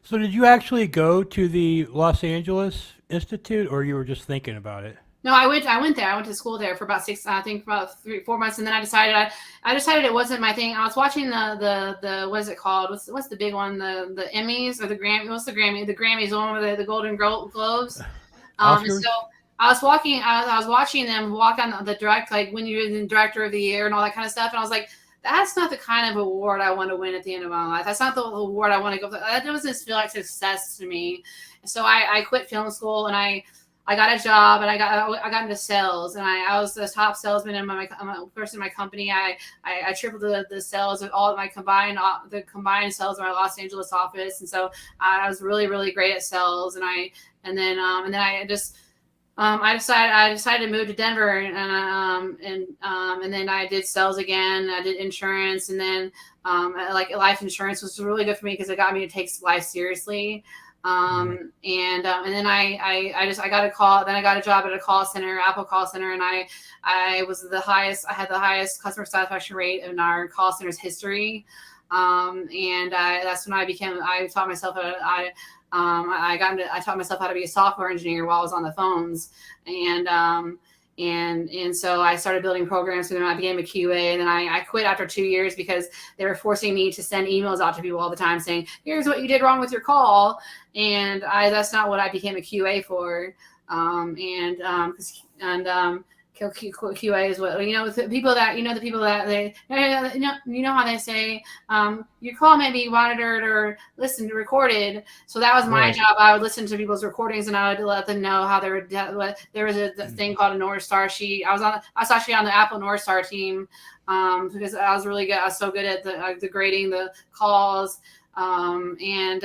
So did you actually go to the Los Angeles Institute, or you were just thinking about it? No, I went. I went there. I went to school there for about six. I think for about 3, 4 months, and then I decided it wasn't my thing. I was watching the what is it called? What's the big one? The Emmys or the Grammy? What's the Grammy? The Grammys, the one with the Golden Globes. And so Oscars? I was watching them walk on the direct, like when you're the director of the year and all that kind of stuff. And I was like, that's not the kind of award I want to win at the end of my life. That's not the award I want to go for. That doesn't feel like success to me. So I quit film school and I got a job and I got into sales and I was the top salesman in my person in my company. I tripled the sales of all of my combined sales in my Los Angeles office, and so I was really great at sales. And then I just I decided to move to Denver, and then I did sales again. I did insurance, and then like life insurance was really good for me because it got me to take life seriously. Mm-hmm. And then I got a call. Then I got a job at a call center, Apple call center, and I was the highest. I had the highest customer satisfaction rate in our call center's history. That's when I taught myself how to, I taught myself how to be a software engineer while I was on the phones. And so I started building programs for them. I became a QA, and then I quit after 2 years because they were forcing me to send emails out to people all the time saying, here's what you did wrong with your call. And that's not what I became a QA for. QA is what, the people that, the people that how they say, your call may be monitored or listened to recorded. So that was my Right. job. I would listen to people's recordings and I would let them know how they were. There was a thing called a North Star sheet. I was actually on the Apple North Star team because I was really good. I was so good at the grading the calls. And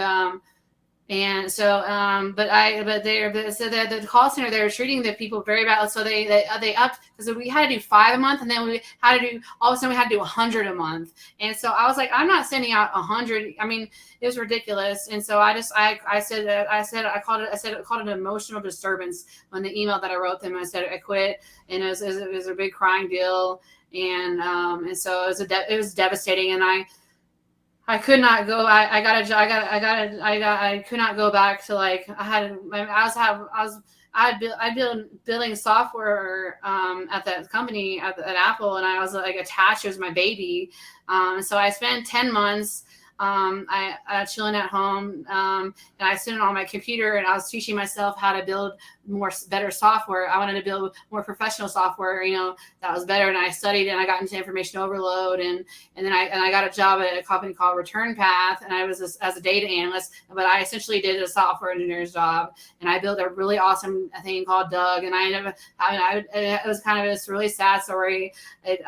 so, so the call center, they were treating the people very bad. So they upped because we had to do 5 a month, and then we had to do all of a sudden we had to do 100 a month. And so I was like, I'm not sending out 100. I mean, it was ridiculous. And so I called it an emotional disturbance on the email that I wrote them. I said I quit, and it was a big crying deal. And so it was devastating, and I could not go. I could not go back to like I'd been building software at that company at Apple, and I was like attached. It was my baby. So I spent 10 months chilling at home, and I sat on my computer and I was teaching myself how to build better software. I wanted to build more professional software, that was better. And I studied and I got into information overload, and then I got a job at a company called Return Path, and I was as a data analyst, but I essentially did a software engineer's job, and I built a really awesome thing called Doug. And it was kind of this really sad story. But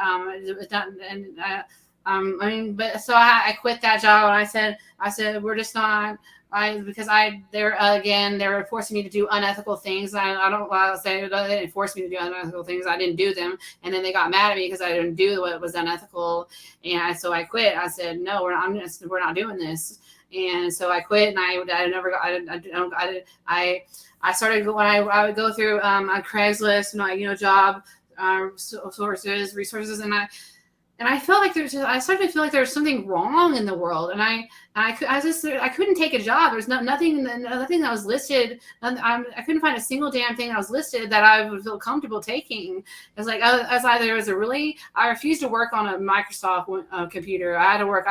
so I quit that job, and I said we're just not. They were forcing me to do unethical things. I don't want to say they didn't force me to do unethical things. I didn't do them, and then they got mad at me because I didn't do what was unethical. So I quit. I said no, we're not doing this. And so I quit, and I never got. I started when I would go through on Craigslist, job sources, resources, and I felt like I started to feel like there was something wrong in the world, and I couldn't take a job. There's nothing that was listed. I couldn't find a single damn thing that was listed that I would feel comfortable taking. It's like I refused to work on a Microsoft computer. I had to work.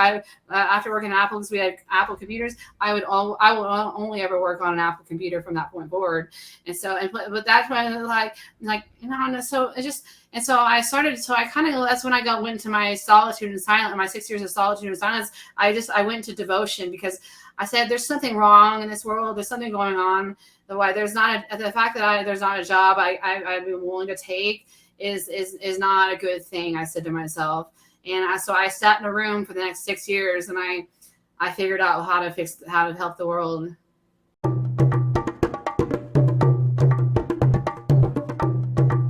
After working at Apple, because we had Apple computers, I will only ever work on an Apple computer from that point forward. But that's when so it just. And so that's when I went into my solitude and silence, my 6 years of solitude and silence. I went to devotion because I said, there's something wrong in this world. There's something going on. The fact that there's not a job I'd be willing to take is not a good thing, I said to myself. So I sat in a room for the next 6 years, and I figured out how to help the world.